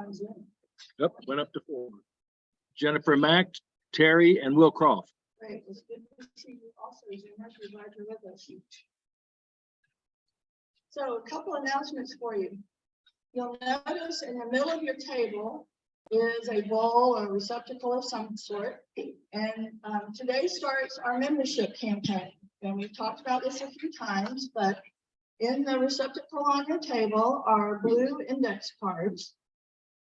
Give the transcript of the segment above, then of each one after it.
on Zoom. Yep, went up to 4. Jennifer Mack, Terry, and Will Croft. Great, it's good to see you also, Zoomers. We're glad you're with us. So a couple announcements for you. You'll notice in the middle of your table is a bowl or receptacle of some sort. And today starts our membership campaign. And we've talked about this a few times, but in the receptacle on your table are blue index cards.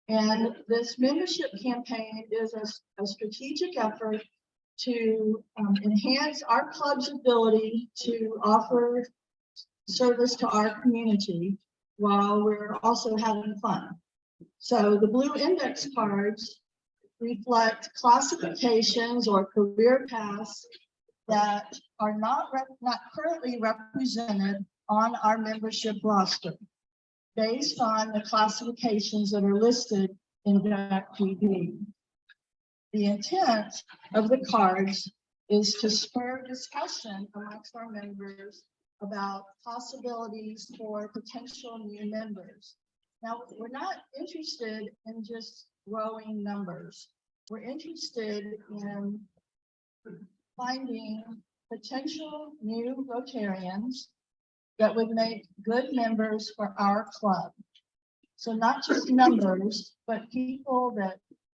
And this membership campaign is a strategic effort to enhance our club's ability to offer service to our community while we're also having fun. So the blue index cards reflect classifications or career paths that are not currently represented on our membership roster based on the classifications that are listed in DECPD. The intent of the cards is to spur discussion amongst our members about possibilities for potential new members. Now, we're not interested in just growing numbers. We're interested in finding potential new Rotarians that would make good members for our club. So not just numbers, but people that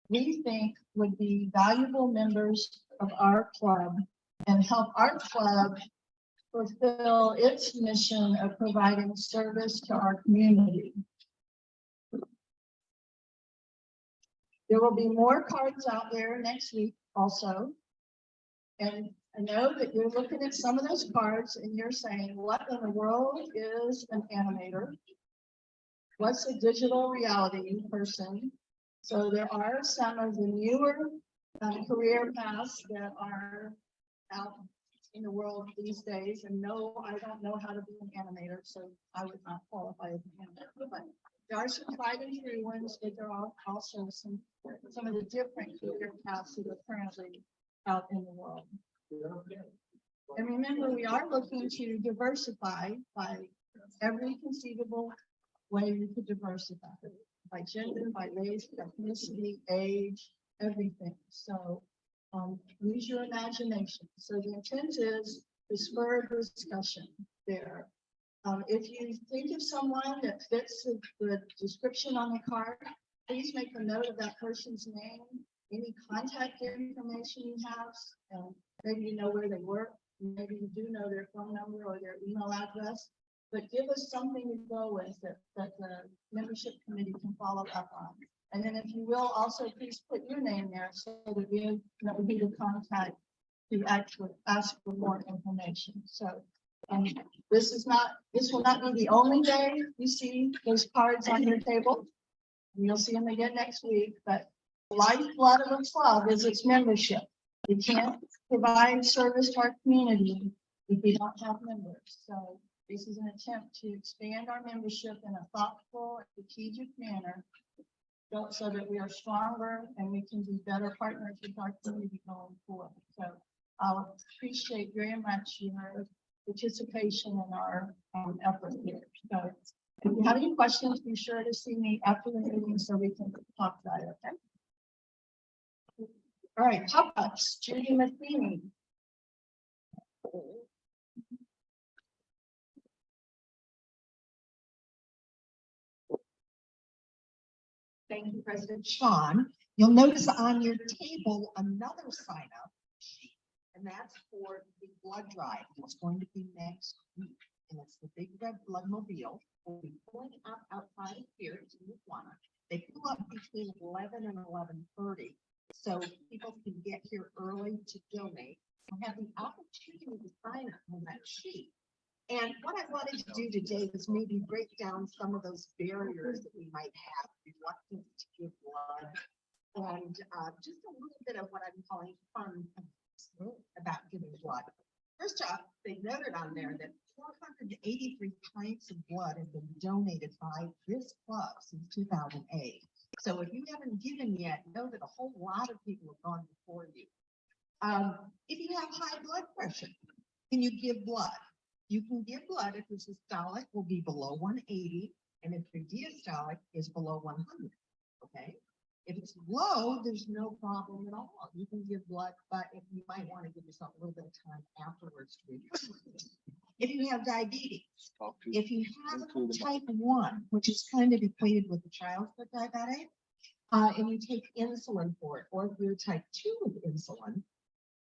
we think would be valuable members of our club and help our club fulfill its mission of providing service to our community. There will be more cards out there next week also. And I know that you're looking at some of those cards and you're saying, what in the world is an animator? What's a digital reality person? So there are some of the newer career paths that are out in the world these days. And no, I don't know how to be an animator, so I would not qualify as an animator. But there are some tried and true ones, but there are also some of the different career paths that are currently out in the world. And remember, we are looking to diversify by every conceivable way we could diversify, by gender, by race, ethnicity, age, everything. So use your imagination. So the intent is to spur discussion there. If you think of someone that fits the description on the card, please make a note of that person's name, any contact information you have. Maybe you know where they work, maybe you do know their phone number or their email address, but give us something to go with that the membership committee can follow up on. And then if you will, also please put your name there so that we know who to contact to actually ask for more information. So this will not be the only day you see those cards on your table. You'll see them again next week, but the lifeblood of a club is its membership. We can't provide service to our community if we don't have members. So this is an attempt to expand our membership in a thoughtful, strategic manner so that we are stronger and we can be better partners with our community going forward. So I'll appreciate very much your participation in our effort here. So if you have any questions, be sure to see me after the meeting so we can talk about it, okay? All right, pop-ups, Judy Matheny. Thank you, President Sean. You'll notice on your table another sign-up sheet, and that's for the blood drive. It's going to be next week, and it's the big red blood mobile. We'll be pulling up outside of here to Tijuana. They pull up between 11 and 11:30, so people can get here early to donate and have the opportunity to sign up on that sheet. And what I wanted to do today was maybe break down some of those barriers that we might have, reluctance to give blood, and just a little bit of what I'm calling fun about giving blood. First off, they noted on there that 483 pints of blood have been donated by this club since 2008. So if you haven't given yet, know that a whole lot of people have gone before you. If you have high blood pressure, can you give blood? You can give blood if your systolic will be below 180 and if your diastolic is below 100. Okay. low, there's no problem at all. You can give blood, but if you might want to give yourself a little bit of time afterwards to review. If you have diabetes, if you have type 1, which is kind of equated with the childhood diabetic, and you take insulin for it, or if you're type 2 with insulin,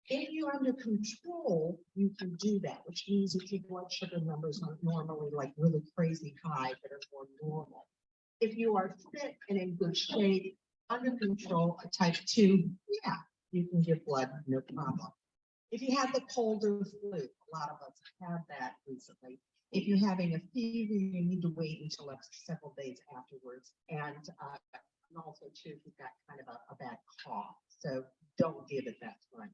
if you're under control, you can do that, which means if your blood sugar numbers aren't normally like really crazy high, but are more normal. If you are fit and in good shape, under control, a type 2, yeah, you can give blood, no problem. If you have the cold or flu, a lot of us have that recently. If you're having a fever, you need to wait until several days afterwards. And also too, if you've got kind of a bad cough, so don't give it that time.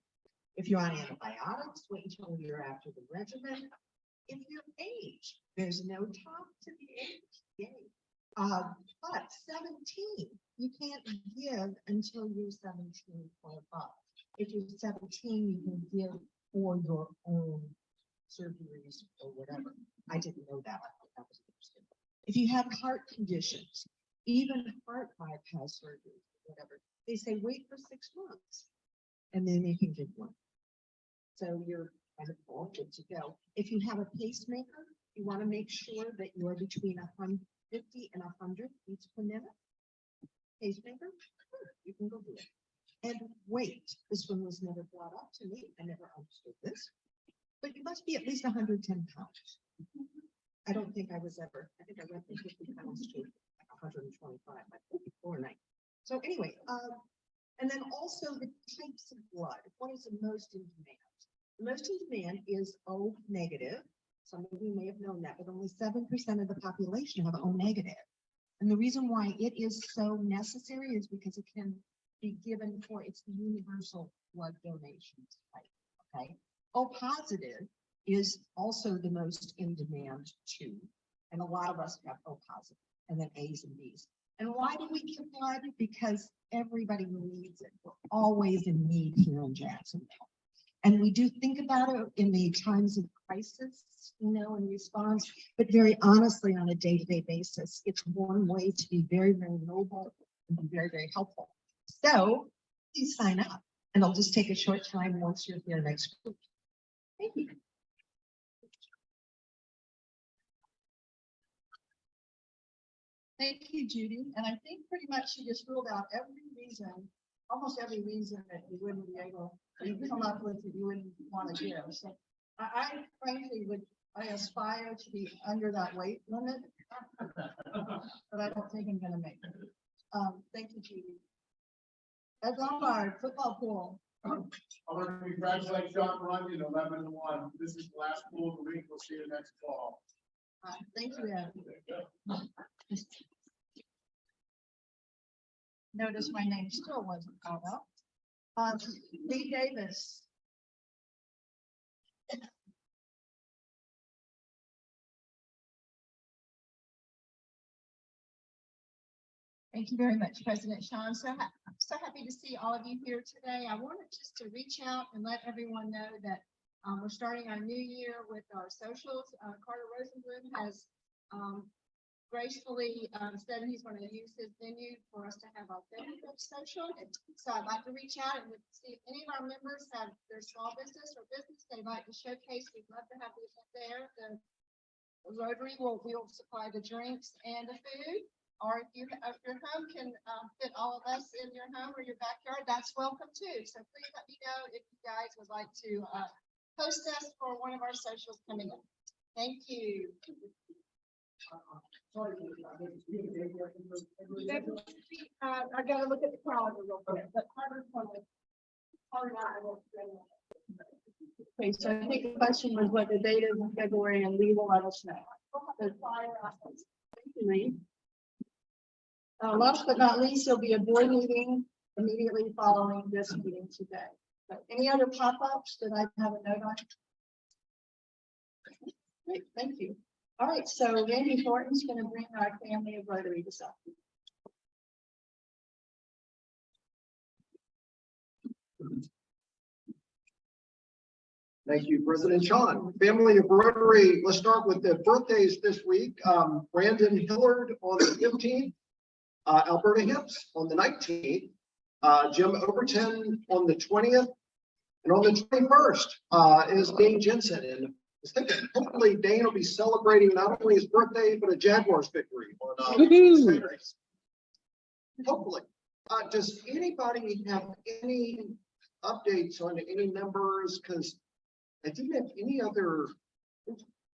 If you're on antibiotics, wait until you're after the regimen. If you're age, there's no top to the age. Yay. But 17, you can't give until you're 17 or above. If you're 17, you can give for your own surgeries or whatever. I didn't know that. I thought that was interesting. If you have heart conditions, even heart bypass surgery, whatever, they say wait for 6 months and then you can give one. So you're kind of all good to go. If you have a pacemaker, you want to make sure that you're between 150 and 100 beats per minute. Pacemaker, sure, you can go do it. And weight, this one was never brought up to me. I never understood this, but you must be at least 110 pounds. I don't think I was ever, I think I went from 50 pounds to 125, like 54 night. So anyway, and then also the types of blood. What is the most in demand? The most in demand is O negative. Some of you may have known that, but only 7% of the population have O negative. And the reason why it is so necessary is because it can be given for its universal blood donation type. Okay. O positive is also the most in demand too. And a lot of us have O positive, and then A's and B's. And why do we give blood? Because everybody needs it. We're always in need here in Jacksonville. And we do think about it in the times of crisis, you know, in response, but very honestly, on a day-to-day basis, it's one way to be very, very noble and be very, very helpful. So please sign up, and I'll just take a short time once you're here next week. Thank you. Thank you, Judy. And I think pretty much she just ruled out every reason, almost every reason that you wouldn't be able to come up with that you wouldn't want to give. So I frankly I aspire to be under that weight limit, but I don't think I'm going to make it. Thank you, Judy. Ed Lombard, football pool. I want to congratulate John Runyon, 11-1. This is the last pool of the week. We'll see you next fall. Thank you, Ed. Notice my name still wasn't called out. Lee Davis. Thank you very much, President Sean. So happy to see all of you here today. I wanted just to reach out and let everyone know that we're starting our new year with our socials. Carter Rosenblum has gracefully said he's going to use his venue for us to have our Facebook social. So I'd like to reach out and see if any of our members have their small business or business they'd like to showcase. We'd love to have the event there. The Rotary will supply the drinks and the food. Or if your home can fit all of us in your home or your backyard, that's welcome too. So please let me know if you guys would like to host us for one of our socials coming up. Thank you. I gotta look at the calendar real quick, but Okay, so I think the question was what the date is in February, and Lee will let us know. Thank you, Lee. Last but not least, there'll be a board meeting immediately following this meeting today. But any other pop-ups that I have a note on? Great, thank you. All right, so Randy Thornton's going to bring our family of Rotary this up. Thank you, President Sean. Family of Rotary, let's start with the birthdays this week. Brandon Hillard on the 15th, Alberta Hips on the 19th, Jim Overton on the 20th. And on the 21st, is Dane Jensen. And I was thinking, hopefully Dane will be celebrating not only his birthday, but a Jaguars victory on Saturday. Hopefully. Does anybody have any updates on any members? Because I didn't have any other.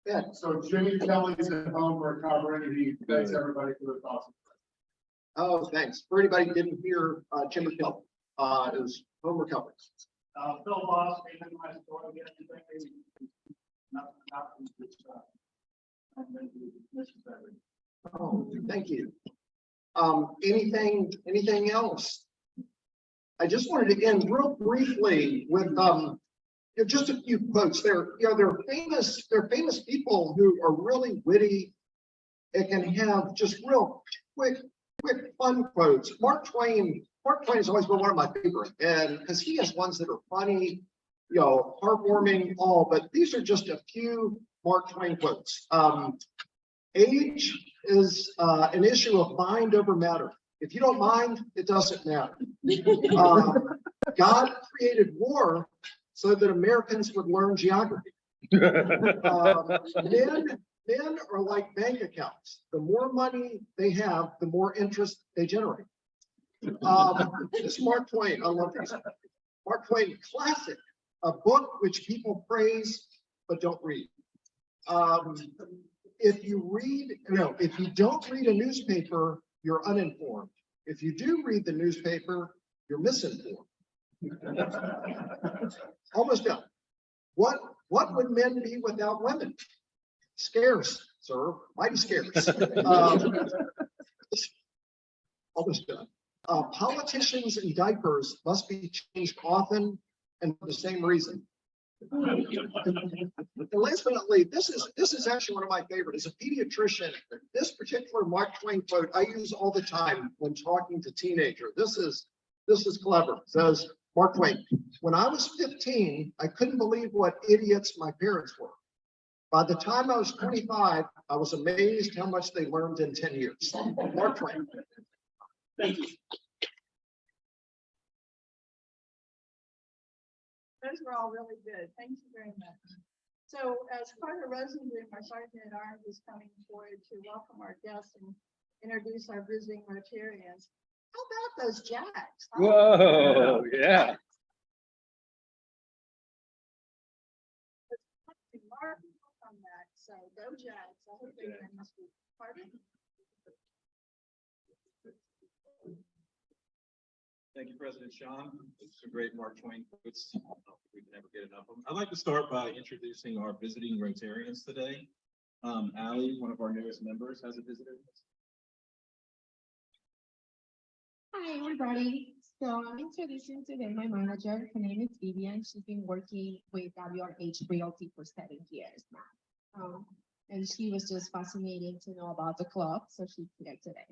Yeah. So Jimmy Kelly's at home recovering. He thanks everybody for the thoughts. Oh, thanks. For anybody who didn't hear, Jimmy Kelly, is home recovery. Phil Boss, even my story yesterday. Nothing. Oh, thank you. Anything else? I just wanted to end real briefly with, just a few quotes. They're famous people who are really witty and can have just real quick fun quotes. Mark Twain has always been one of my favorite, and because he has ones that are funny, heartwarming, all, but these are just a few Mark Twain quotes. Age is an issue of mind over matter. If you don't mind, it doesn't matter. God created war so that Americans would learn geography. Men are like bank accounts. The more money they have, the more interest they generate. This is Mark Twain. I love these. Mark Twain, classic, a book which people praise but don't read. If you don't read a newspaper, you're uninformed. If you do read the newspaper, you're misinformed. Almost done. What would men be without women? Scarce, sir, mighty scarce. Almost done. Politicians in diapers must be changed often and for the same reason. And last but not least, this is actually one of my favorites. As a pediatrician, this particular Mark Twain quote I use all the time when talking to teenagers. This is clever. It says Mark Twain, when I was 15, I couldn't believe what idiots my parents were. By the time I was 25, I was amazed how much they learned in 10 years. Mark Twain. Thank you. Those were all really good. Thank you very much. So as Carter Rosenblum, our Sergeant at Arms, is coming forward to welcome our guests and introduce our visiting Rotarians. How about those Jacks? Huh? Whoa, yeah. On that. So go Jacks. I hope they must be pardon. Thank you, President Sean. It's a great Mark Twain quotes. I don't know if we can ever get enough of them. I'd like to start by introducing our visiting Rotarians today. Allie, one of our newest members, has a visitor. Hi, everybody. So I'm introducing today my manager. Her name is Vivian. She's been working with WRH Realty for 7 years now. And she was just fascinating to know about the club, so she's here today.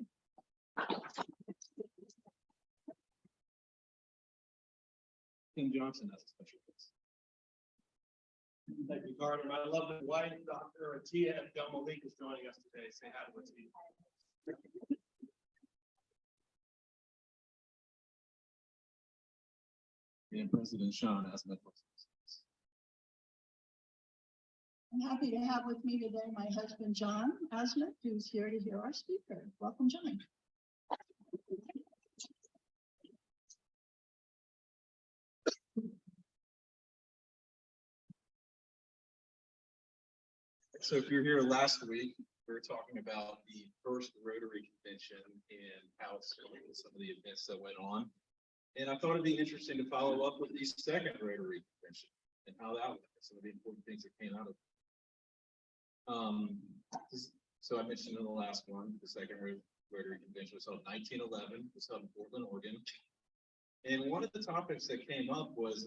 King Johnson has a special case. Thank you, Carter. My lovely wife, Dr. Atia Malik, is joining us today. Say hi to Atia. And President Sean has met us. I'm happy to have with me today my husband, John Asmith, who's here to hear our speaker. Welcome, John. So if you're here last week, we were talking about the first Rotary Convention and how it's going with some of the events that went on. And I thought it'd be interesting to follow up with the second Rotary Convention and how that went, some of the important things that came out of it. So I mentioned in the last one, the second Rotary Convention was held in 1911, it was held in Portland, Oregon. And one of the topics that came up was,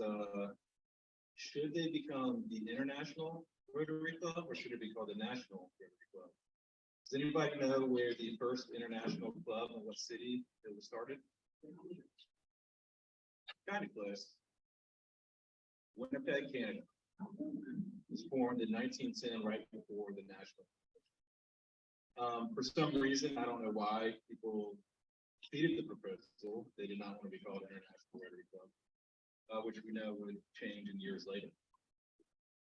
should they become the International Rotary Club or should it be called the National Rotary Club? Does anybody know where the first international club and what city it was started? Kind of close. Winnipeg, Canada. It was formed in 1910, right before the national. For some reason, I don't know why people defeated the proposal. They did not want to be called International know would change in years later.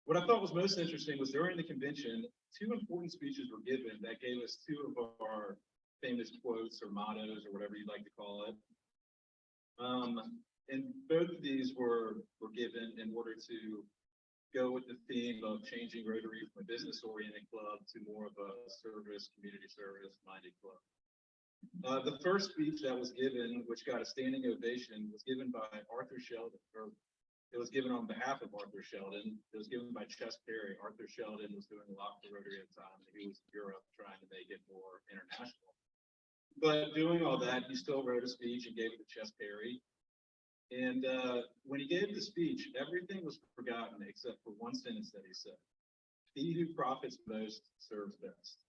What I thought was most interesting was during the convention, 2 important speeches were given that gave us 2 of our famous quotes or mottos or whatever you'd like to call it. And both of these were given in order to go with the theme of changing Rotary from a business-oriented club to more of a community service-minded club. The first speech that was given, which got a standing ovation, was given by Arthur Sheldon, or it was given on behalf of Arthur Sheldon. It was given by Chess Perry. Arthur Sheldon was doing a lot for Rotary at the time. He was in Europe trying to make it more international. But doing all that, he still wrote a speech and gave it to Chess Perry. And when he gave the speech, everything was forgotten except for one sentence that he said. He who profits most serves best.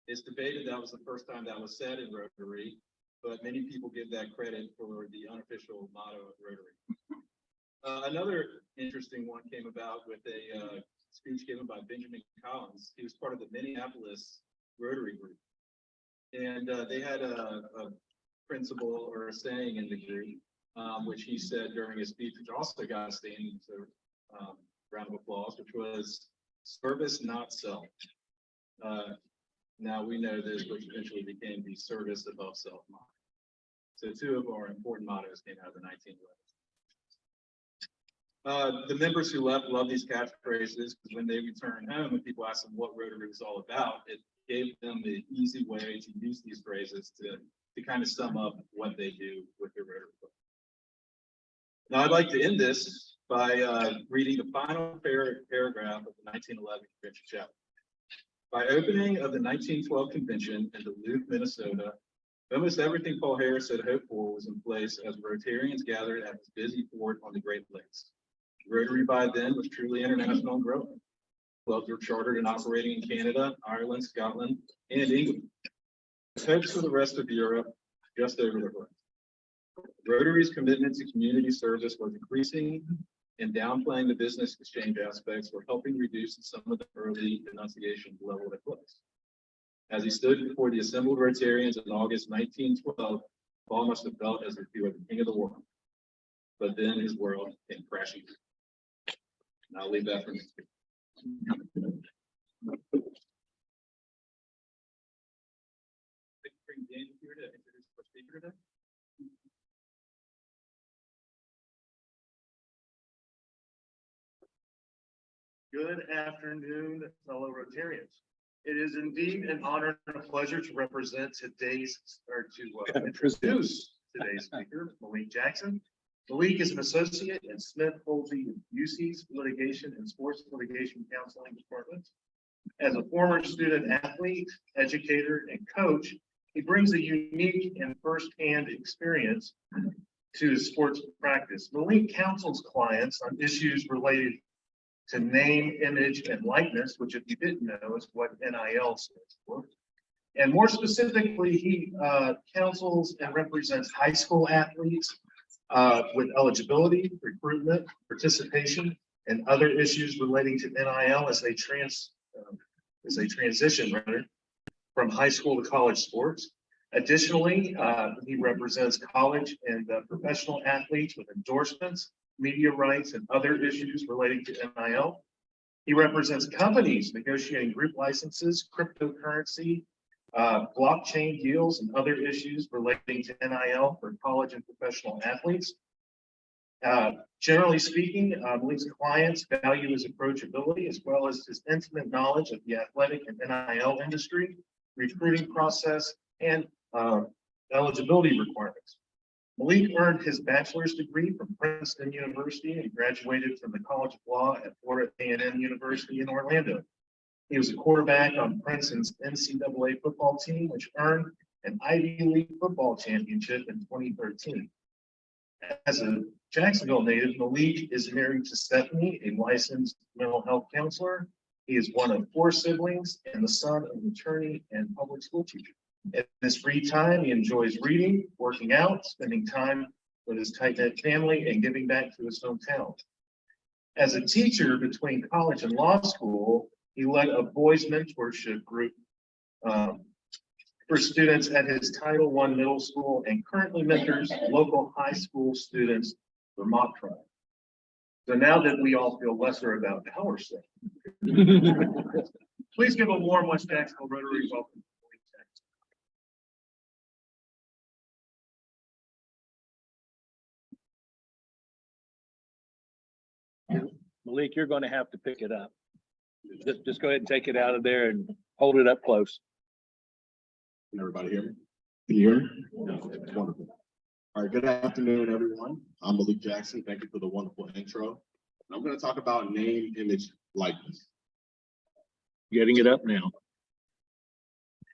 It's debated that was the first time that was said in Rotary, but many people give that credit for the unofficial motto of Rotary. Another interesting one came about with a speech given by Benjamin Collins. He was part of the Minneapolis Rotary group. And they had a principle or a saying in the group, which he said during his speech, which also got a standing round of applause, which was service, not self. Now we know this, which eventually became the service above self motto. So 2 of our important mottos came out of the 1911s. The members who left love these catchphrases because when they returned home and people asked them what Rotary was all about, it gave them the easy way to use these phrases to kind of sum up what they do with their Rotary Club. Now I'd like to end this by reading the final paragraph of the 1911 convention chapter. By opening of the 1912 convention in Duluth, Minnesota, almost everything Paul Harris had hoped for was in place as Rotarians gathered at his busy fort on the Great Lakes. Rotary by then was truly international and growing. Clubs were chartered and operating in Canada, Ireland, Scotland, and England. Hopes for the rest of Europe just over the horizon. Rotary's commitment to community service was increasing, and downplaying the business exchange aspects were helping reduce some of the early denunciation level that was. As he stood before the assembled Rotarians in August 1912, Paul must have felt as if he were the king of the world. But then his world came crashing. And I'll leave that for next week. Bring Dan here to introduce our speaker today. Good afternoon, fellow Rotarians. It is indeed an honor and a pleasure to represent introduce today's speaker, Malik Jackson. Malik is an associate in Smith Holsey UC's Litigation and Sports Litigation Counseling Department. As a former student athlete, educator, and coach, he brings a unique and firsthand experience to his sports practice. Malik counsels clients on issues related to name, image, and likeness, which if you didn't know is what NIL stands for. And more specifically, he counsels and represents high school athletes with eligibility, recruitment, participation, and other issues relating to NIL as they transition from high school to college sports. Additionally, he represents college and professional athletes with endorsements, media rights, and other issues relating to NIL. He represents companies negotiating group licenses, cryptocurrency, blockchain deals, and other issues relating to NIL for college and professional athletes. Generally speaking, Malik's clients value his approachability as well as his intimate knowledge of the athletic and NIL industry, recruiting process, and eligibility requirements. Malik earned his bachelor's degree from Princeton University and graduated from the College of Law at Florida A&M University in Orlando. He was a quarterback on Princeton's NCAA football team, which earned an Ivy League football championship in 2013. As a Jacksonville native, Malik is married to Stephanie, a licensed mental health counselor. He is one of 4 siblings and the son of an attorney and public school teacher. In his free time, he enjoys reading, working out, spending time with his tight-knit family, and giving back to his hometown. As a teacher between college and law school, he led a boys mentorship group for students at his Title I middle school and currently mentors local high school students for mock trial. So now that we all feel lesser about our stuff, please give a warm West Jacksonville Rotary welcome. to Malik Jackson. Malik, you're gonna have to pick it up. Just go ahead and take it out of there and hold it up close. Can everybody hear me? Can you hear me? Wonderful. All right, good afternoon, everyone. I'm Malik Jackson. Thank you for the wonderful intro. And I'm going to talk about name, image, likeness. Getting it up now.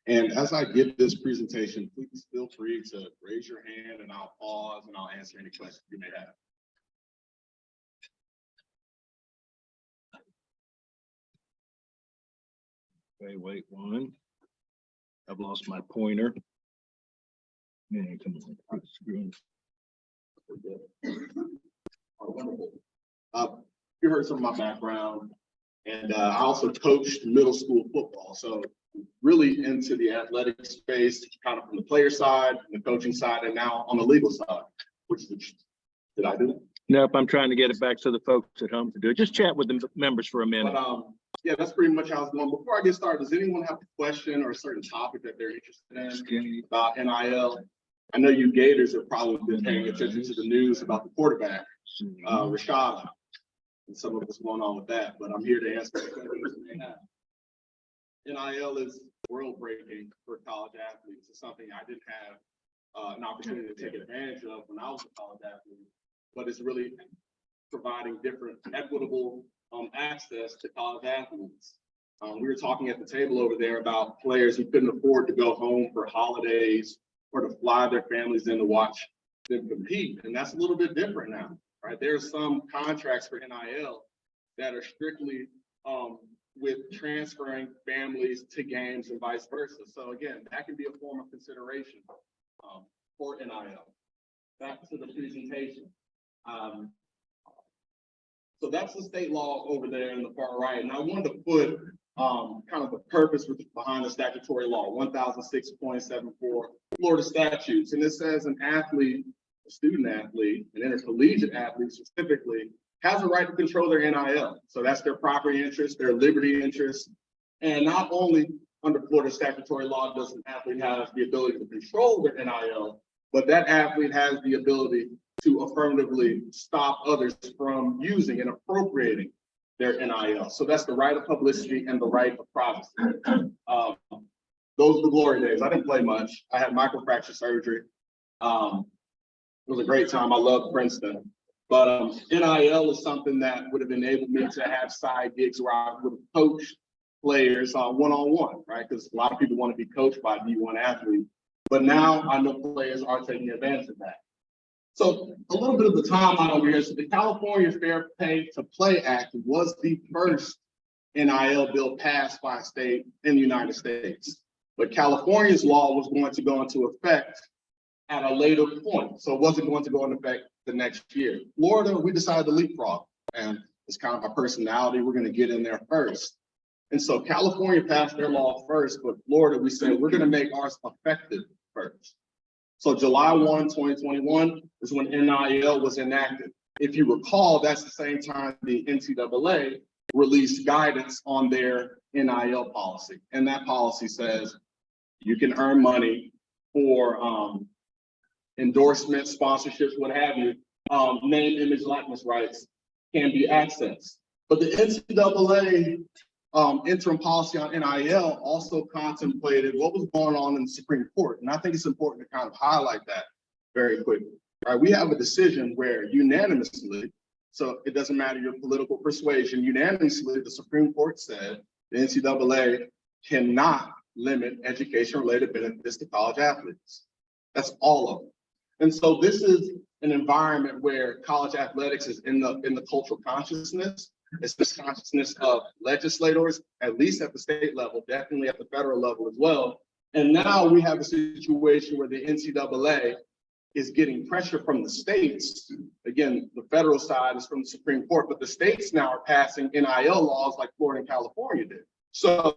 And as I give this presentation, please feel free to raise your hand and I'll pause and I'll answer any questions you may have. Wait, one. I've lost my pointer. Man, come on. quit screwing. Wonderful. You heard some of my background, and I also coached middle school football. So really into the athletic space, kind of from the player side, the coaching side, and now on the legal side, did I do it? Nope, I'm trying to get it back to the folks at home to do it. Just chat with the members for a minute. But yeah, that's pretty much how it's going. Before I get started, does anyone have a question or a certain topic that they're interested in about NIL? I know you Gators have probably been paying attention to the news about the quarterback, Rashad, and some of what's going on with that, but I'm here to answer the questions you may have. NIL is world breaking for college athletes. It's something I didn't have an opportunity to take advantage of when I was a college athlete, but it's really providing different equitable access to college athletes. We were talking at the table over there about players who couldn't afford to go home for holidays or to fly their families in to watch them compete. And that's a little bit different now, right? There are some contracts for NIL that are strictly with transferring families to games and vice versa. So again, that can be a form of consideration for NIL. Back to the presentation. So that's the state law over there in the far right. And I wanted to put kind of the purpose behind the statutory law, 1006.74 Florida statutes. And it says an athlete, a student athlete, an intercollegiate athlete specifically, has a right to control their NIL. So that's their property interest, their liberty interest. And not only under Florida statutory law does an athlete have the ability to control their NIL, but that athlete has the ability to affirmatively stop others from using and appropriating their NIL. So that's the right of publicity and the right of privacy. Those are the glory days. I didn't play much. I had microfracture surgery. It was a great time. I loved Princeton. But NIL is something that would have enabled me to have side gigs where I would have coached players one-on-one, right? Because a lot of people want to be coached by D1 athletes. But now I know players are taking advantage of that. So a little bit of the timeline over here. So the California Fair Pay to Play Act was the first NIL bill passed by a state in the United States. But California's law was going to go into effect at a later point. So it wasn't going to go into effect the next year. Florida, we decided to leapfrog. And it's kind of our personality. We're going to get in there first. And so California passed their law first, but Florida, we said, we're going to make ours effective first. So July 1, 2021 is when NIL was enacted. If you recall, that's the same time the NCAA released guidance on their NIL policy. And that policy says you can earn money for endorsements, sponsorships, what have you. Name, image, likeness rights can be accessed. But the NCAA interim policy on NIL also contemplated what was going on in the Supreme Court. And I think it's important to kind of highlight that very quickly. All right, we have a decision where unanimously, so it doesn't matter your political persuasion, unanimously the Supreme Court said the NCAA cannot limit education-related benefits to college athletes. That's all of them. And so this is an environment where college athletics is in the cultural consciousness. It's the consciousness of legislators, at least at the state level, definitely at the federal level as well. And now we have a situation where the NCAA is getting pressure from the states. Again, the federal side is from the Supreme Court, but the states now are passing NIL laws like Florida and California did. So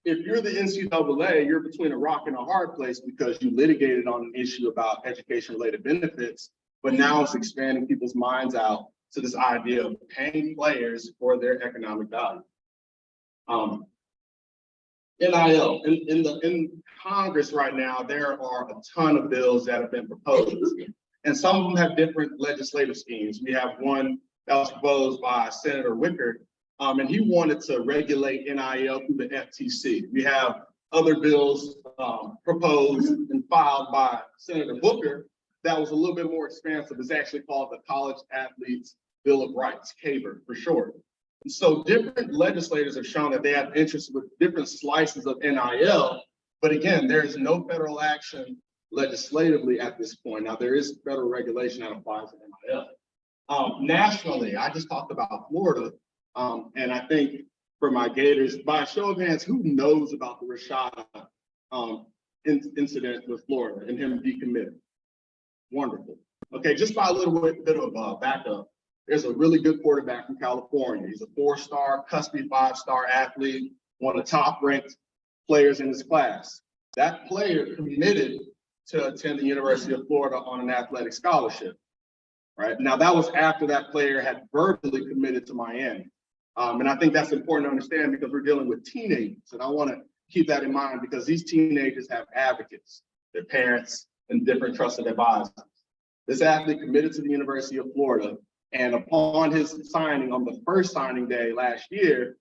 if you're the NCAA, you're between a rock and a hard place because you litigated on an issue about education-related benefits, but now it's expanding people's minds out to this idea of paying players for their economic value. NIL, in Congress right now, there are a ton of bills that have been proposed. And some of them have different legislative schemes. We have one that was proposed by Senator Wicker, and he wanted to regulate NIL through the FTC. We have other bills proposed and filed by Senator Booker that was a little bit more expansive. It's actually called the College Athletes Bill of Rights, CABR for short. And so different legislators have shown that they have interest with different slices of NIL, but again, there is no federal action legislatively at this point. Now, there is federal regulation that applies to NIL. Nationally, I just talked about Florida, and I think for my Gators, by a show of hands, who knows about the Rashada incident with Florida and him decommitting? Wonderful. Okay, just by a little bit of backup, there's a really good quarterback from California. He's a 4-star, cuspy 5-star athlete, one of the top-ranked players in his class. That player committed to attend the University of Florida on an athletic scholarship, right? Now, that was after that player had verbally committed to Miami. And I think that's important to understand because we're dealing with teenagers. And I want to keep that in mind because these teenagers have advocates, their parents, and different trusted advisors. This athlete committed to the University of Florida, and upon his signing on the first signing day last year,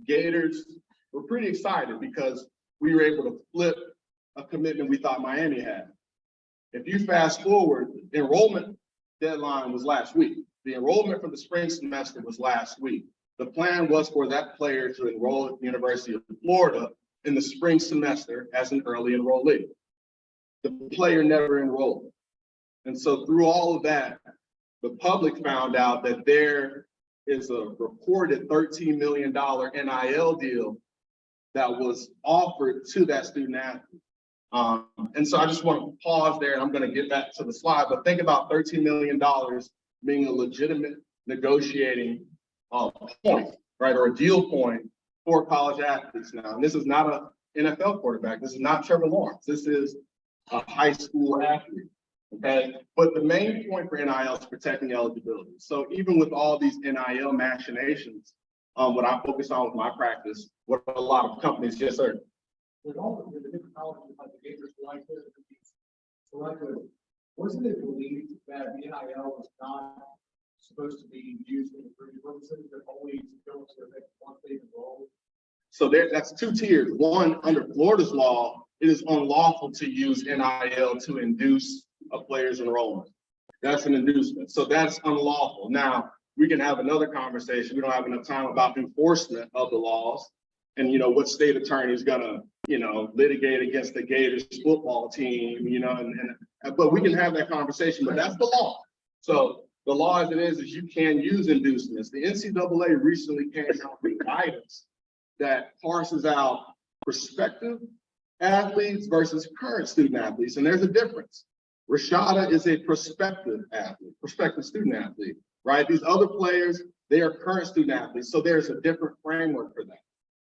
Gators were pretty excited because we were able to flip a commitment we thought Miami had. If you fast forward, the enrollment deadline was last week. The enrollment for the spring semester was last week. The plan was for that player to enroll at the University of Florida in the spring semester as an early enrollee. The player never enrolled. And so through all of that, the public found out that there is a reported $13 million NIL deal that was offered to that student athlete. And so I just want to pause there, and I'm going to get back to the slide, but think about $13 million being a legitimate negotiating point, right, or a deal point for college athletes now. And this is not an NFL quarterback. This is not Trevor Lawrence. This is a high school athlete, okay? But the main point for NIL is protecting eligibility. So even with all these NIL machinations, what I focus on with my practice, what a lot of companies just are. With all the different colleges like the Gators like this, wasn't it believed that NIL was not supposed to be used for recruiting purposes, but only to go to the next once they enroll? So that's two tiers. One, under Florida's law, it is unlawful to use NIL to induce a player's enrollment. That's an inducement. So that's unlawful. Now, we can have another conversation. We don't have enough time about enforcement of the laws and, what state attorney is gonna, litigate against the Gators football team, but we can have that conversation, but that's the law. So the law as it is you can use inducements. The NCAA recently came out with guidance that parses out prospective athletes versus current student athletes, and there's a difference. Rashada is a prospective student athlete, right? These other players, they are current student athletes, so there's a different framework for that.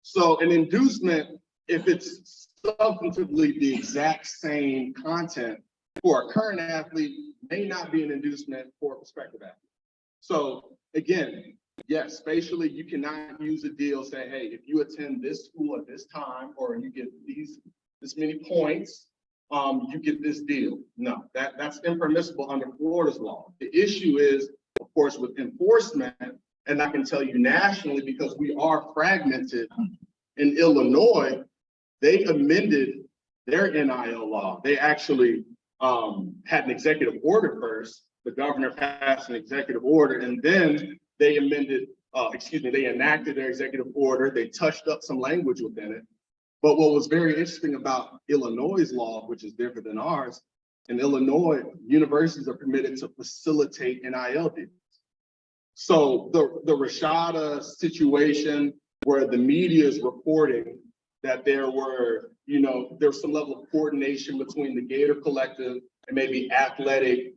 So an inducement, if it's substantively the exact same content for a current athlete, may not be an inducement for a prospective athlete. So again, yes, spatially, you cannot use a deal, say, hey, if you attend this school at this time, or you get this many points, you get this deal. No, that's impermissible under Florida's law. The issue is, of course, with enforcement, and I can tell you nationally, because we are fragmented in Illinois, they amended their NIL law. They actually had an executive order first. The governor passed an executive order, and then they they enacted their executive order. They touched up some language within it. But what was very interesting about Illinois' law, which is different than ours, in Illinois, universities are permitted to facilitate NIL deals. So the Rashada situation where the media is reporting that there was some level of coordination between the Gator Collective and maybe athletic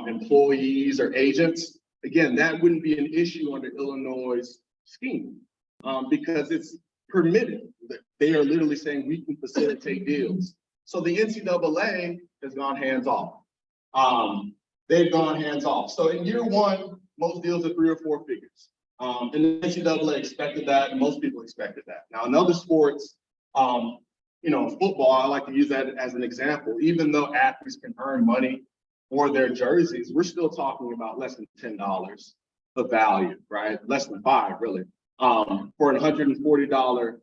employees or agents, again, that wouldn't be an issue under Illinois' scheme because it's permitted. They are literally saying we can facilitate deals. So the NCAA has gone hands off. They've gone hands off. So in year one, most deals are 3 or 4 figures. And the NCAA expected that, and most people expected that. Now, in other sports, football, I like to use that as an example. Even though athletes can earn money for their jerseys, we're still talking about less than $10 of value, right? Less than $5, really, for an $140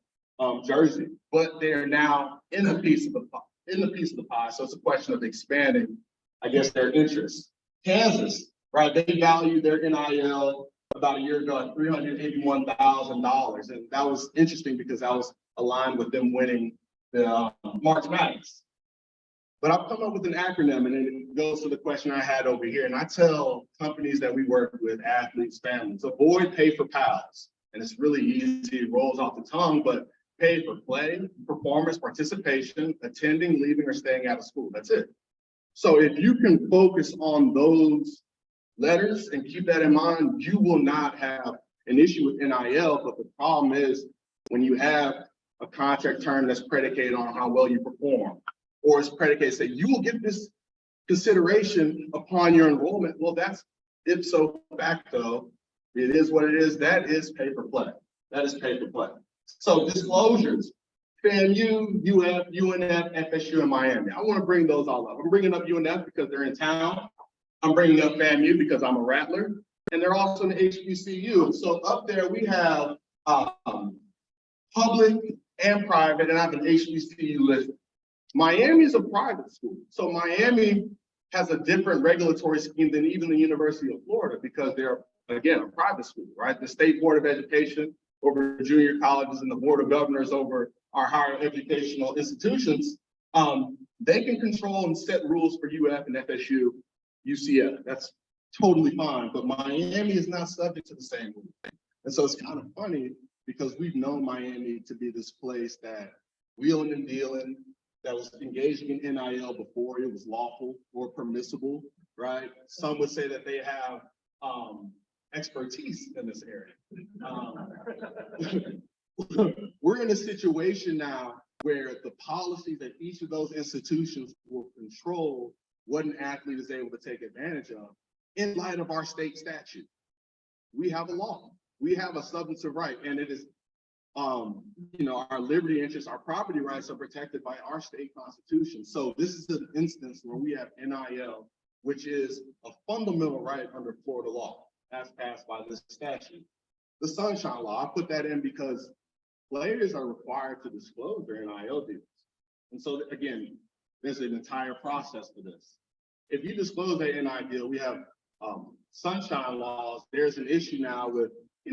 jersey. But they're now in the piece of the pie. So it's a question of expanding, I guess, their interests. Kansas, right? They valued their NIL about a year ago at $381,000. And that was interesting because that was aligned with them winning the March Madness. But I've come up with an acronym, and it goes to the question I had over here. And I tell companies that we work with, athletes, families, avoid pay for pals. And it's really easy, it rolls off the tongue, but pay for play, performance, participation, attending, leaving, or staying out of school. That's it. So if you can focus on those letters and keep that in mind, you will not have an issue with NIL. But the problem is when you have a contract term that's predicated on how well you perform, or it's predicated, say you will get this consideration upon your enrollment. Well, that's ipso facto. It is what it is. That is pay for play. That is pay for play. So disclosures, FAMU, UF, UNF, FSU, and Miami. I want to bring those all up. I'm bringing up UNF because they're in town. I'm bringing up FAMU because I'm a Rattler, and they're also in the HBCU. And so up there we have public and private, and I have an HBCU listed. Miami is a private school. So Miami has a different regulatory scheme than even the University of Florida because they're, again, a private school, right? The State Board of Education over junior colleges and the Board of Governors over our higher educational institutions, they can control and set rules for UF and FSU, UCF. That's totally fine, but Miami is not subject to the same rules. And so it's kind of funny because we've known Miami to be this place that wheeling and dealing, that was engaging in NIL before it was lawful or permissible, right? Some would say that they have expertise in this area. We're in a situation now where the policies at each of those institutions will control what an athlete is able to take advantage of in light of our state statute. We have a law, we have a substantive right, and it is, our liberty interests, our property rights are protected by our state constitution. So this is an instance where we have NIL, which is a fundamental right under Florida law, as passed by this statute. The Sunshine Law, I put that in because players are required to disclose their NIL deals. And so again, there's an entire process for this. If you disclose their NIL deal, we have sunshine laws. There's an issue now with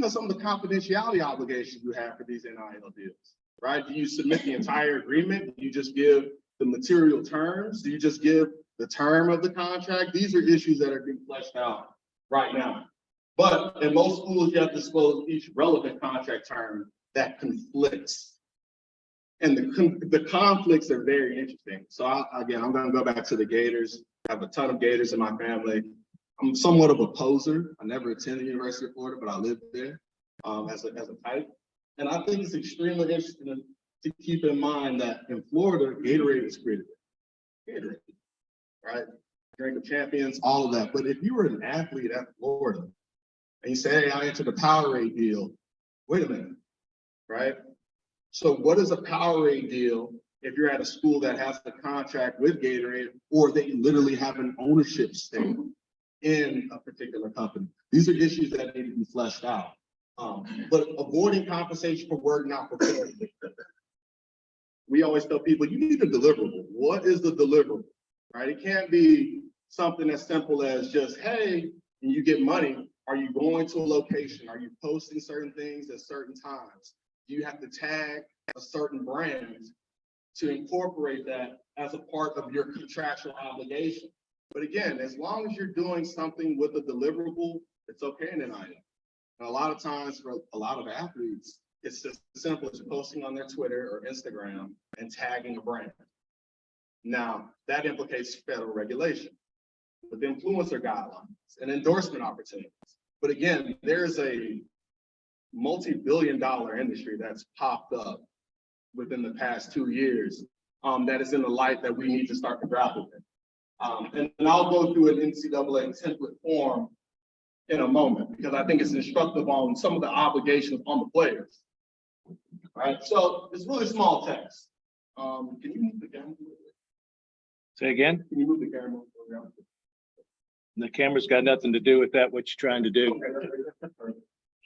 some of the confidentiality obligations you have for these NIL deals, right? Do you submit the entire agreement? Do you just give the material terms? Do you just give the term of the contract? These are issues that are being fleshed out right now. But in most schools, you have to disclose each relevant contract term that conflicts. And the conflicts are very interesting. So I'm going to go back to the Gators. I have a ton of Gators in my family. I'm somewhat of a poser. I never attended the University of Florida, but I lived there as a type. And I think it's extremely interesting to keep in mind that in Florida, Gatorade was created. Gatorade, right? Drink of champions, all of that. But if you were an athlete at Florida and you say, hey, I entered a Powerade deal, wait a minute, right? So what is a Powerade deal if you're at a school that has a contract with Gatorade or they literally have an ownership stake in a particular company? These are issues that need to be fleshed out. But avoiding compensation for work not performed. We always tell people, you need a deliverable. What is the deliverable, right? It can't be something as simple as just, hey, and you get money. Are you going to a location? Are you posting certain things at certain times? Do you have to tag a certain brand to incorporate that as a part of your contractual obligation? But again, as long as you're doing something with a deliverable, it's okay in NIL. And a lot of times for a lot of athletes, it's just as simple as posting on their Twitter or Instagram and tagging a brand. Now, that implicates federal regulation with influencer guidelines and endorsement opportunities. But again, there's a multi-billion-dollar industry that's popped up within the past 2 years that is in the light that we need to start to grapple with. And I'll go through an NCAA template form in a moment, because I think it's instructive on some of the obligations on the players. Right, so it's really small text. Can you move the camera? Say again, Can you move the camera? the camera's got nothing to do with that, what you're trying to do.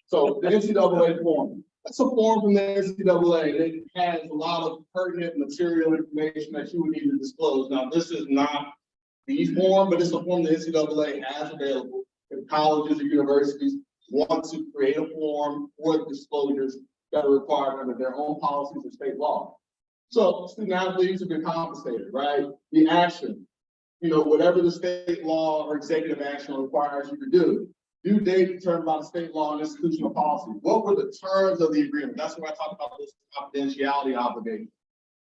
So the NCAA form, that's a form from the NCAA that has a lot of pertinent material information that you would need to disclose. Now, this is not the form, but it's a form the NCAA has available. If colleges or universities want to create a form for the disclosures that are required under their own policies or state law. So student athletes have been compensated, right? The action, whatever the state law or executive action requires you to do. Due date determined by the state law and institutional policy. What were the terms of the agreement? That's where I talk about those confidentiality obligations.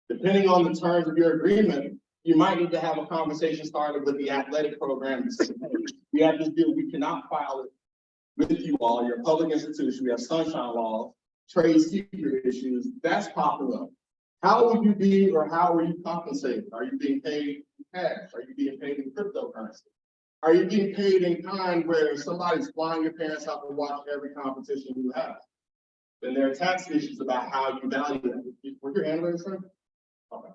Depending on the terms of your agreement, you might need to have a conversation started with the athletic program. We have this deal, we cannot file it with you all. You're a public institution, we have sunshine laws, trade secret issues, that's popping up. How would you be, or how are you compensated? Are you being paid in cash? Are you being paid in cryptocurrency? Are you getting paid in kind where somebody's flying your parents out to watch every competition you have? Then there are tax issues about how you value it. Were your hand raised, sir? Okay.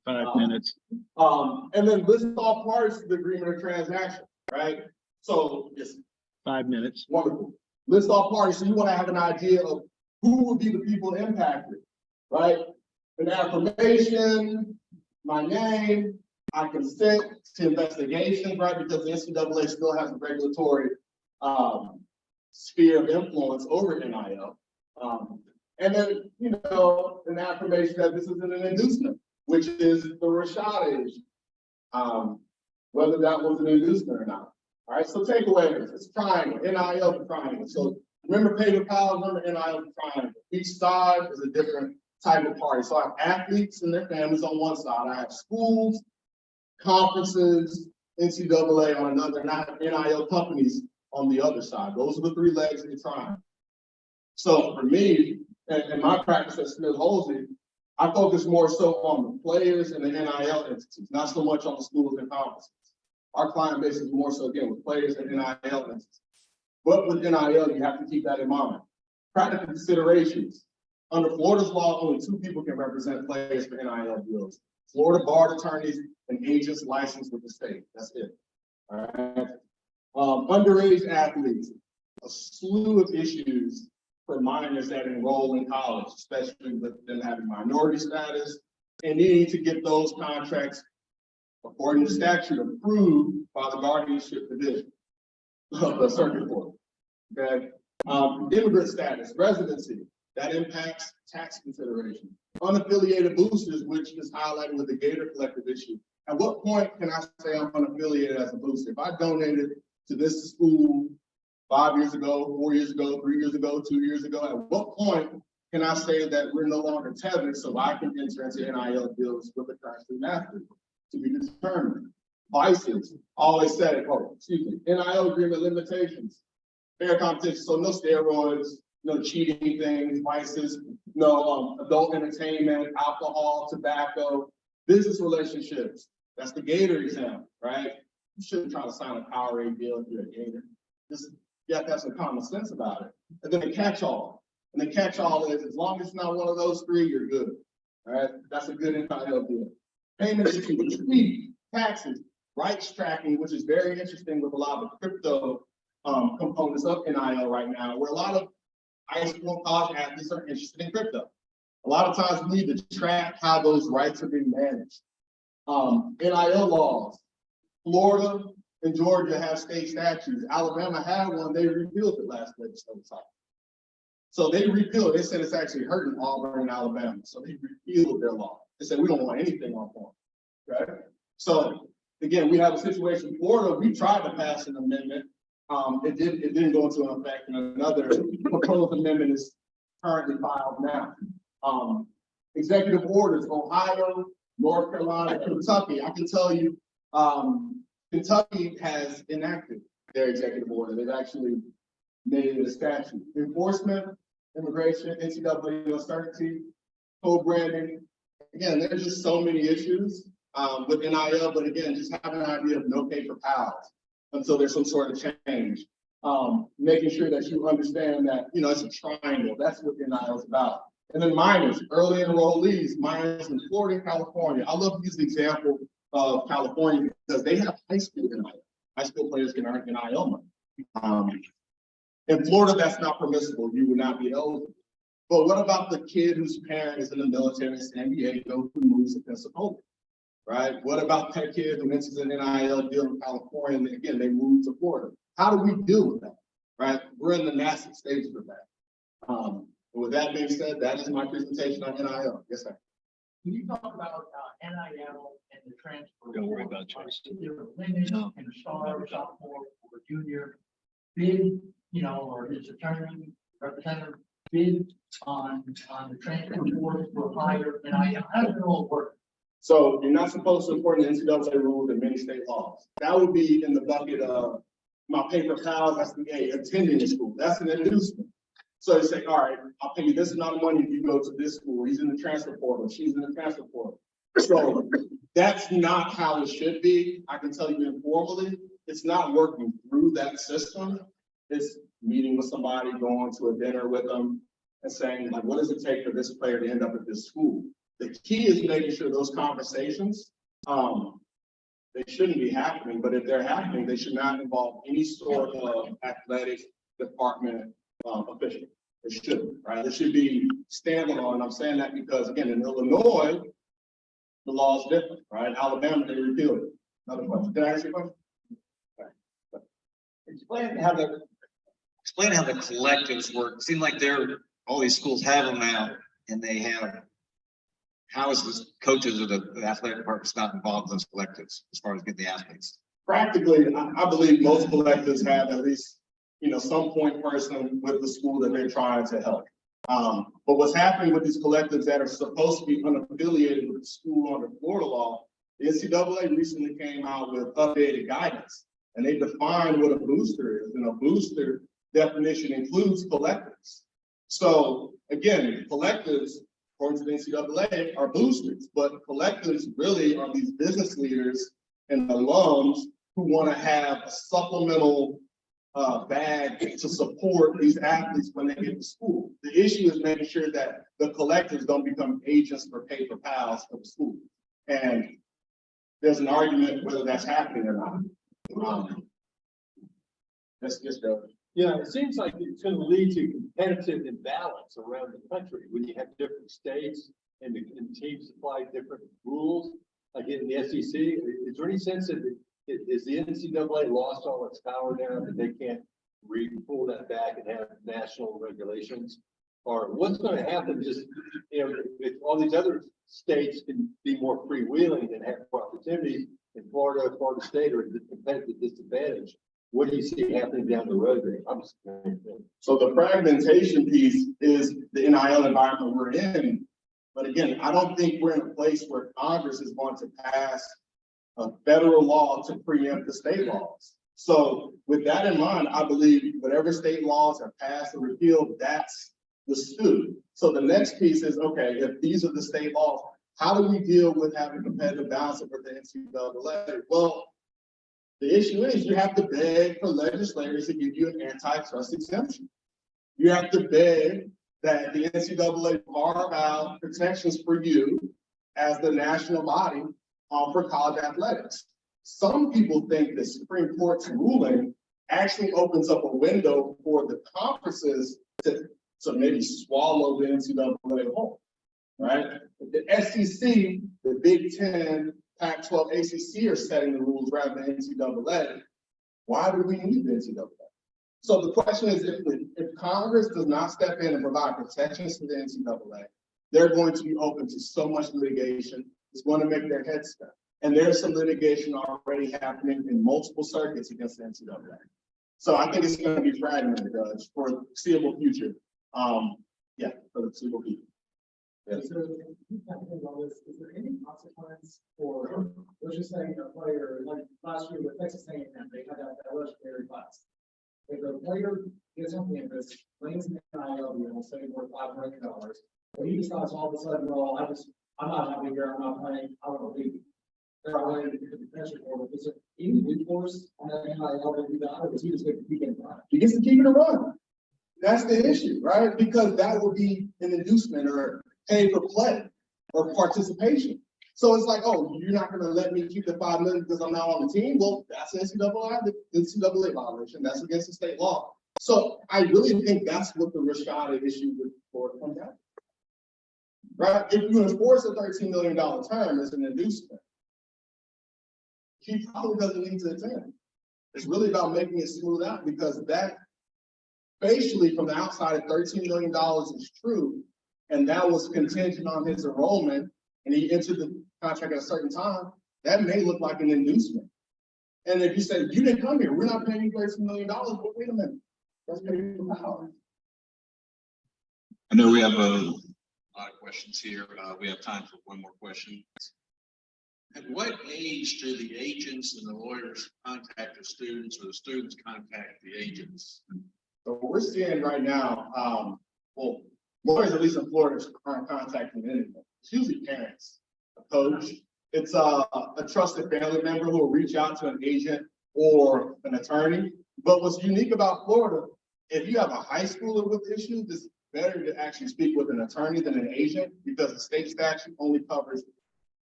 5 minutes. And then list all parties to the agreement or transaction, right? So it's 5 minutes. wonderful. List all parties. So you want to have an idea of who will be the people impacted, right? An affirmation, my name, I consent to investigations, right? Because the NCAA still has a regulatory sphere of influence over NIL. And then, an affirmation that this isn't an inducement, which is the Rashad issue, whether that was an inducement or not. All right, so takeaways, it's triangle, NIL is triangle. So remember paper pals, remember NIL is triangle. Each side is a different type of party. So I have athletes and their families on one side. I have schools, conferences, NCAA on another, and I have NIL companies on the other side. Those are the three legs of the triangle. So for me, and my practice at Smith-Holsey, I focus more so on the players and the NIL entities, not so much on the schools and conferences. Our client base is more so, again, with players and NIL entities. But with NIL, you have to keep that in mind. Practical considerations. Under Florida's law, only 2 people can represent players for NIL deals. Florida barred attorneys and agents licensed with the state. That's it. All right. Underage athletes, a slew of issues for minors that enroll in college, especially with them having minority status, and needing to get those contracts, according to statute, approved by the guardianship division of the circuit court. Okay. Immigrant status, residency, that impacts tax consideration. Unaffiliated boosters, which is highlighted with the Gator Collective issue. At what point can I say I'm unaffiliated as a booster? If I donated to this school 5 years ago, 4 years ago, 3 years ago, 2 years ago, at what point can I say that we're no longer tethered so I can enter into NIL deals with the current student athlete? To be determined. Vices, always said it, NIL agreement limitations, fair competition, so no steroids, no cheating things, vices, no adult entertainment, alcohol, tobacco, business relationships. That's the Gator example, right? You shouldn't try to sign a Powerade deal if you're a Gator. You have to have some common sense about it. And then the catch-all. And the catch-all is, as long as it's not one of those 3, you're good. All right, that's a good NIL deal. Payments to tweet, taxes, rights tracking, which is very interesting with a lot of crypto components of NIL right now, where a lot of high school college athletes are interested in crypto. A lot of times we need to track how those rights are being managed. NIL laws, Florida and Georgia have state statutes. Alabama had one, they repealed it last legislative cycle. So they repealed it, they said it's actually hurting Auburn and Alabama. So they repealed their law. They said, we don't want anything on form, right? So again, we have a situation in Florida, we tried to pass an amendment. It didn't go into effect, and another proposed amendment is currently filed now. Executive orders, Ohio, North Carolina, Kentucky. I can tell you, Kentucky has enacted their executive order. They've actually made it a statute. Enforcement, immigration, NCAA uncertainty, co-branding. Again, there's just so many issues with NIL, but again, just have an idea of no paper pals until there's some sort of change. Making sure that you understand that, you know, it's a triangle. That's what NIL is about. And then minors, early enrollees, minors in Florida and California. I love to use the example of California because they have high school NIL. High school players can earn NIL money. In Florida, that's not permissible. You would not be eligible. But what about the kid whose parent is in the military in San Diego who moves to Pensacola, right? What about that kid who enters an NIL deal in California and again, they move to Florida? How do we deal with that, right? We're in the nascent stages of that. With that being said, that is my presentation on NIL. Yes, sir. Can you talk about NIL and the transfer? Don't worry about Jason. Women and star, sophomore, or junior bid, you know, or his attorney, representative bid on the transfer board for higher NIL. How does it all work? So you're not supposed to import the NCAA rules and many state laws. That would be in the bucket of my paper pals, that's the attending the school. That's an inducement. So you say, all right, I'll pay you this amount of money if you go to this school. He's in the transfer portal, she's in the transfer portal. So that's not how it should be. I can tell you informally, it's not working through that system. It's meeting with somebody, going to a dinner with them and saying, like, what does it take for this player to end up at this school? The key is making sure those conversations, they shouldn't be happening, but if they're happening, they should not involve any sort of athletic department official. It shouldn't, right? It should be standalone. And I'm saying that because, again, in Illinois, the law is different, right? Alabama, they repealed it. Another question. Did I ask you a question? Okay. Explain how the collectives work. It seems like all these schools have them now, and they have. How is the coaches or the athletic departments not involved in those collectives as far as getting the athletes? Practically, I believe most collectives have at least, you know, some point person with the school that they're trying to help. But what's happening with these collectives that are supposed to be unaffiliated with the school under Florida law, the NCAA recently came out with updated guidance, and they defined what a booster is, and a booster definition includes collectives. So again, collectives, according to the NCAA, are boosters, but collectives really are these business leaders and alums who want to have a supplemental bag to support these athletes when they get to school. The issue is making sure that the collectives don't become agents for paper pals of the school. And there's an argument whether that's happening or not. Let's just go. Yeah, it seems like it's going to lead to competitive imbalance around the country when you have different states and the teams apply different rules. Like in the SEC, is there any sense that is the NCAA lost all its power now that they can't pull that back and have national regulations? Or what's going to happen? Just, you know, if all these other states can be more freewheeling and have more opportunities, in Florida State are at a competitive disadvantage. What do you see happening down the road there? So the fragmentation piece is the NIL environment we're in. But again, I don't think we're in a place where Congress is going to pass a federal law to preempt the state laws. So with that in mind, I believe whatever state laws are passed or repealed, that's the stew. So the next piece is, okay, if these are the state laws, how do we deal with having competitive balance with the NCAA? Well, the issue is you have to beg for legislators to give you an antitrust exemption. You have to beg that the NCAA carve out protections for you as the national body for college athletics. Some people think the Supreme Court's ruling actually opens up a window for the conferences to maybe swallow the NCAA whole, right? The SEC, the Big Ten, Pac-12, ACC are setting the rules rather than NCAA. Why do we need the NCAA? So the question is, if Congress does not step in and provide protections for the NCAA, they're going to be open to so much litigation. It's going to make their heads spin. And there's some litigation already happening in multiple circuits against the NCAA. So I think it's going to be fragmented, Judge, for the foreseeable future. Yeah, for the foreseeable future. Yes. So, is there any consequence for, let's just say a player, like last year with Texas A&M, they had that legendary class. If a player gets on campus, brings an NIL deal, say worth $5 million, but he decides all of a sudden, well, I'm not happy here, I'm not playing, I want to leave. They're already in the potential for it. Any recourse on that NIL that we got, or is he just going to keep it run? He gets to keep it run. That's the issue, right? Because that would be an inducement or pay for play or participation. So it's like, oh, you're not gonna let me keep the 5 million because I'm not on the team? Well, that's an NCAA violation. That's against the state law. So I really think that's what the Rashada issue with Florida comes down. Right? If you enforce a $13 million term as an inducement, he probably doesn't need to attend. It's really about making it smooth out, because that facially from the outside at $13 million is true. And that was contingent on his enrollment, and he entered the contract at a certain time. That may look like an inducement. And if you say, you didn't come here, we're not paying you $13 million, but wait a minute, let's pay you for power. I know we have a lot of questions here. We have time for one more question. At what age do the agents and the lawyers contact the students, or the students contact the agents? So what we're seeing right now, well, lawyers, at least in Florida, aren't contacting anyone. It's usually parents, a coach. It's a trusted family member who will reach out to an agent or an attorney. But what's unique about Florida, if you have a high schooler with issues, it's better to actually speak with an attorney than an agent, because the state statute only covers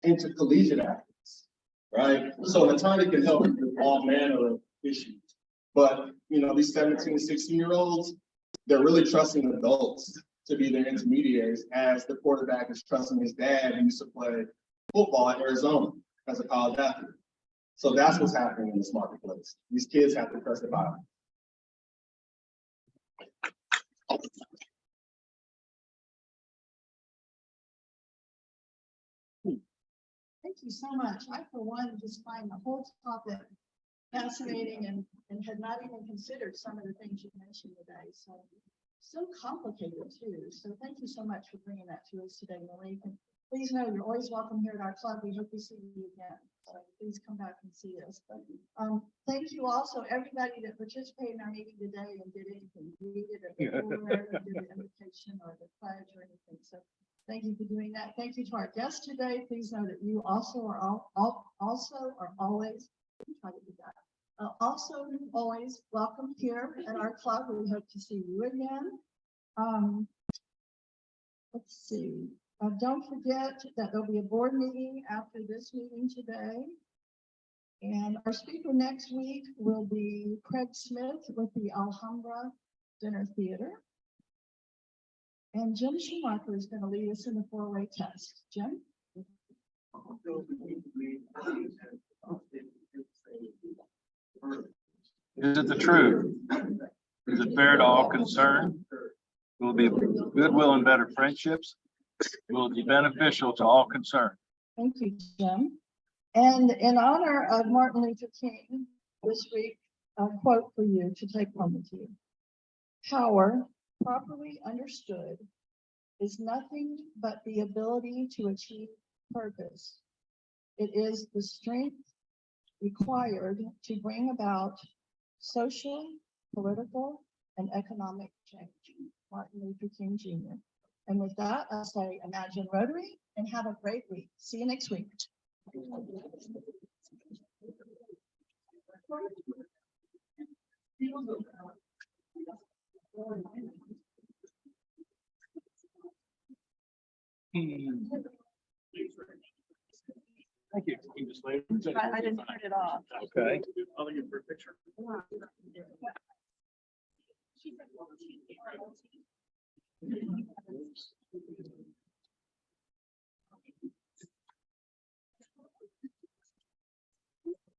intercollegiate athletes, right? So an attorney can help with all manner of issues. But, you know, these 17, 16-year-olds, they're really trusting adults to be their intermediaries, as the quarterback is trusting his dad, who used to play football at Arizona as a college athlete. So that's what's happening in this marketplace. These kids have to trust the bottom. Thank you so much. I, for one, just find the whole topic fascinating and had not even considered some of the things you mentioned today. So complicated too. So thank you so much for bringing that to us today, Malik. And please know you're always welcome here at our club. We hope to see you again. So please come back and see us. But thank you also, everybody that participated in our meeting today and did anything. We did it before, did the invitation or the pledge or anything. So thank you for doing that. Thank you to our guests today. Please know that you also are always, try to do that. Also always welcome here at our club. We hope to see you again. Let's see. Don't forget that there'll be a board meeting after this meeting today. And our speaker next week will be Craig Smith with the Alhambra Dinner Theater. And Jim Schumacher is going to lead us in the 4-way test. Jim? Is it the truth? Is it fair to all concerned? Will it be goodwill and better friendships? Will it be beneficial to all concerned? Thank you, Jim. And in honor of Martin Luther King this week, a quote for you to take home with you. Power, properly understood, is nothing but the ability to achieve purpose. It is the strength required to bring about social, political, and economic change. Martin Luther King Jr. And with that, I'll say imagine Rotary and have a great week. See you next week. Thank you. You just later. I didn't turn it off. Okay. I'll get for a picture. Oops.